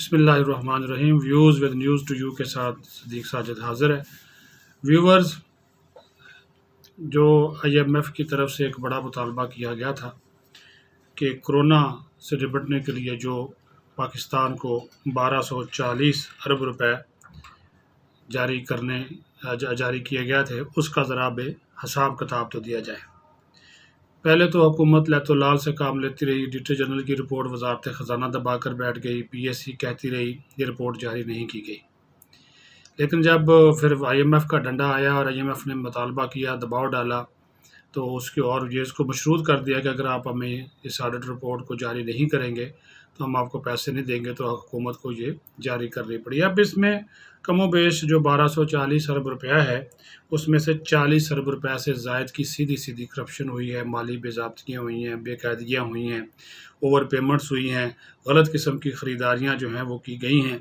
بسم اللہ الرحمن الرحیم۔ Views with news to you کے ساتھ صدیق ساجد حاضر ہے۔ ویورز، جو IMF کی طرف سے ایک بڑا مطالبہ کیا گیا تھا کہ کرونا سے نپٹنے کے لیے جو پاکستان کو 1240 ارب روپے جاری کیے گئے تھے، اس کا ذرا بے حساب کتاب تو دیا جائے۔ پہلے تو حکومت لیت و لال سے کام لیتی رہی، ایڈیٹر جنرل کی رپورٹ وزارت خزانہ دبا کر بیٹھ گئی، PSC کہتی رہی یہ رپورٹ جاری نہیں کی گئی۔ لیکن جب پھر IMF کا ڈنڈا آیا اور IMF نے مطالبہ کیا، دباؤ ڈالا، تو اس کو مشروط کر دیا کہ اگر آپ ہمیں اس آڈٹ رپورٹ کو جاری نہیں کریں گے تو ہم آپ کو پیسے نہیں دیں گے، تو حکومت کو یہ جاری کرنی پڑی۔ اب اس میں کم و بیش جو 1240 ارب روپیہ ہے، اس میں سے 40 ارب روپے سے زائد کی سیدھی کرپشن ہوئی ہے، مالی بے ضابطگیاں ہوئی ہیں، بے قاعدگیاں ہوئی ہیں، اوور پیمنٹس ہوئی ہیں، غلط قسم کی خریداریاں جو ہیں وہ کی گئی ہیں۔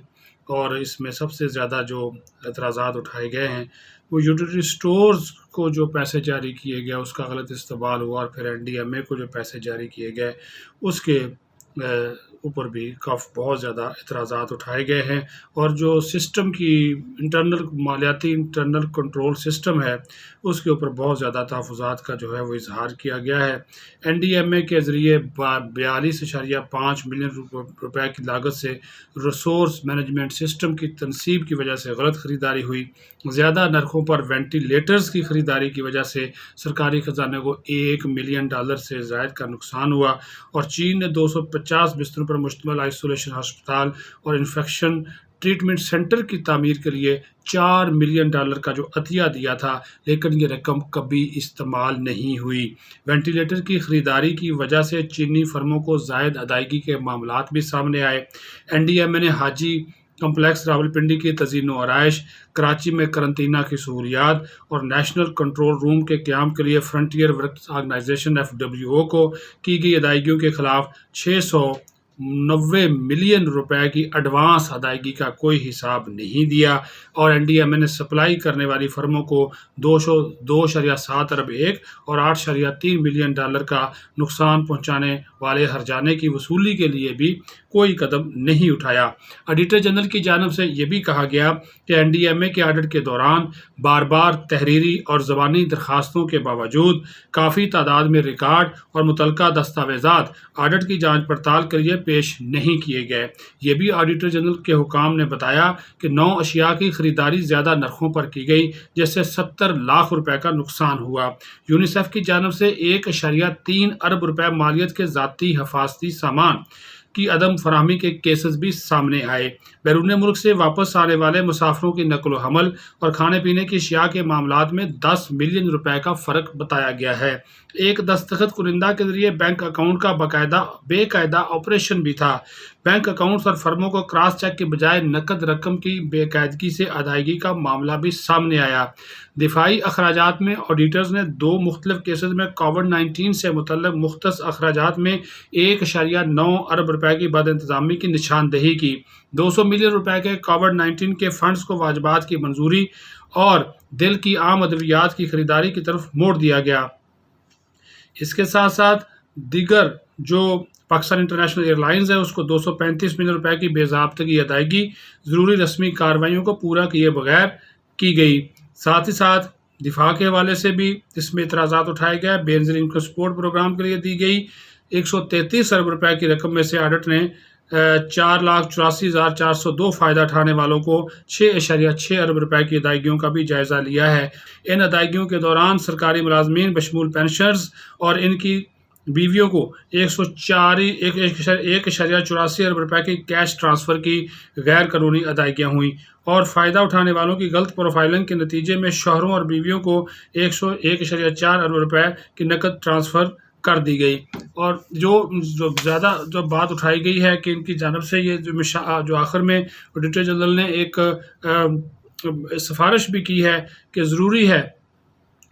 اور اس میں سب سے زیادہ جو اعتراضات اٹھائے گئے ہیں وہ یوٹیلیٹی سٹورز کو جو پیسے جاری کیے گئے اس کا غلط استعمال ہوا، اور پھر NDMA کو جو پیسے جاری کیے گئے اس کے اوپر بھی بہت زیادہ اعتراضات اٹھائے گئے ہیں۔ اور جو سسٹم کی مالیاتی انٹرنل کنٹرول سسٹم ہے، اس کے اوپر بہت زیادہ تحفظات کا جو ہے وہ اظہار کیا گیا ہے۔ NDMA کے ذریعے 42.5 ملین روپے کی لاگت سے ریسورس مینجمنٹ سسٹم کی تنصیب کی وجہ سے غلط خریداری ہوئی، زیادہ نرخوں پر وینٹیلیٹرز کی خریداری کی وجہ سے سرکاری خزانے کو $1 ملین سے زائد کا نقصان ہوا، اور چین نے 250 بستروں پر مشتمل آئسولیشن ہسپتال اور انفیکشن ٹریٹمنٹ سینٹر کی تعمیر کے لیے $4 ملین کا جو عطیہ دیا تھا، لیکن یہ رقم کبھی استعمال نہیں ہوئی۔ وینٹیلیٹر کی خریداری کی وجہ سے چینی فرموں کو زائد ادائیگی کے معاملات بھی سامنے آئے۔ NDMA نے حاجی کمپلیکس راولپنڈی کی تزئین و آرائش، کراچی میں قرنطینہ کی سہولیات اور نیشنل کنٹرول روم کے قیام کے لیے فرنٹیئر ورکس آرگنائزیشن FWO کو کی گئی ادائیگیوں کے خلاف 690 ملین روپے کی ایڈوانس ادائیگی کا کوئی حساب نہیں دیا، اور NDMA نے سپلائی کرنے والی فرموں کو 2.7 ارب اور $8.3 ملین کا نقصان پہنچانے والے ہرجانے کی وصولی کے لیے بھی کوئی قدم نہیں اٹھایا۔ ایڈیٹر جنرل کی جانب سے یہ بھی کہا گیا کہ NDMA کے آڈٹ کے دوران بار تحریری اور زبانی درخواستوں کے باوجود کافی تعداد میں ریکارڈ اور متعلقہ دستاویزات آڈٹ کی جانچ پڑتال کے لیے پیش نہیں کیے گئے۔ یہ بھی آڈیٹر جنرل کے حکام نے بتایا کہ 9 اشیاء کی خریداری زیادہ نرخوں پر کی گئی، جس سے 70 لاکھ روپے کا نقصان ہوا۔ یونیسیف کی جانب سے 1.3 ارب روپے مالیت کے ذاتی حفاظتی سامان کی عدم فراہمی کے کیسز بھی سامنے آئے۔ بیرون ملک سے واپس آنے والے مسافروں کی نقل و حمل اور کھانے پینے کی اشیاء کے معاملات میں 10 ملین روپے کا فرق بتایا گیا ہے۔ ایک دستخط کنندہ کے ذریعے بینک اکاؤنٹ کا بے قاعدہ آپریشن بھی تھا۔ بینک اکاؤنٹس اور فرموں کو کراس چیک کے بجائے نقد رقم کی بے قاعدگی سے ادائیگی کا معاملہ بھی سامنے آیا۔ دفاعی اخراجات میں آڈیٹرز نے 2 مختلف کیسز میں کووڈ-19 سے متعلق مختص اخراجات میں 1.9 ارب روپے کی بد انتظامی کی نشاندہی کی۔ 200 ملین روپے کے کووڈ-19 کے فنڈز کو واجبات کی منظوری اور دل کی عام ادویات کی خریداری کی طرف موڑ دیا گیا۔ اس کے ساتھ ساتھ دیگر جو پاکستان انٹرنیشنل ایئر لائنز ہے، اس کو 235 ملین روپے کی بے ضابطگی ادائیگی ضروری رسمی کارروائیوں کو پورا کیے بغیر کی گئی۔ ساتھ ہی ساتھ دفاع کے حوالے سے بھی اس میں اعتراضات اٹھائے گئے۔ بے نظیر انکم سپورٹ پروگرام کے لیے دی گئی 133 ارب روپے کی رقم میں سے آڈٹ نے 4,84,402 فائدہ اٹھانے والوں کو 6.6 ارب روپے کی ادائیگیوں کا بھی جائزہ لیا ہے۔ ان ادائیگیوں کے دوران سرکاری ملازمین بشمول پینشنرز اور ان کی بیویوں کو 1.84 ارب روپے کی کیش ٹرانسفر کی غیر قانونی ادائیگیاں ہوئیں، اور فائدہ اٹھانے والوں کی غلط پروفائلنگ کے نتیجے میں شوہروں اور بیویوں کو 1.4 ارب روپے کی نقد ٹرانسفر کر دی گئی۔ اور جو بات اٹھائی گئی ہے کہ ان کی جانب سے یہ جو آخر میں آڈیٹر جنرل نے ایک سفارش بھی کی ہے کہ ضروری ہے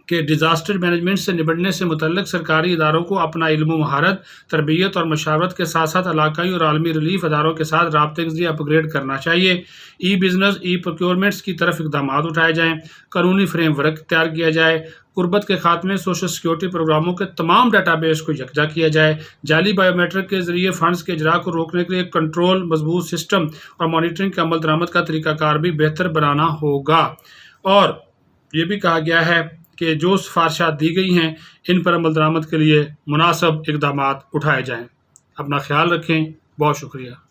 کہ ڈیزاسٹر مینجمنٹ سے نمٹنے سے متعلق سرکاری اداروں کو اپنا علم و مہارت، تربیت اور مشاورت کے ساتھ ساتھ علاقائی اور عالمی ریلیف اداروں کے ساتھ رابطے کے ذریعے اپ گریڈ کرنا چاہیے۔ ای بزنس، ای پروکیورمنٹس کی طرف اقدامات اٹھائے جائیں، قانونی فریم ورک تیار کیا جائے، غربت کے خاتمے، سوشل سیکورٹی پروگراموں کے تمام ڈیٹا بیس کو یکجا کیا جائے، جعلی بائیو میٹرک کے ذریعے فنڈز کے اجرا کو روکنے کے لیے کنٹرول، مضبوط سسٹم اور مانیٹرنگ کے عمل درآمد کا طریقہ کار بھی بہتر بنانا ہوگا۔ اور یہ بھی کہا گیا ہے کہ جو سفارشات دی گئی ہیں ان پر عمل درآمد کے لیے مناسب اقدامات اٹھائے جائیں۔ اپنا خیال رکھیں، بہت شکریہ۔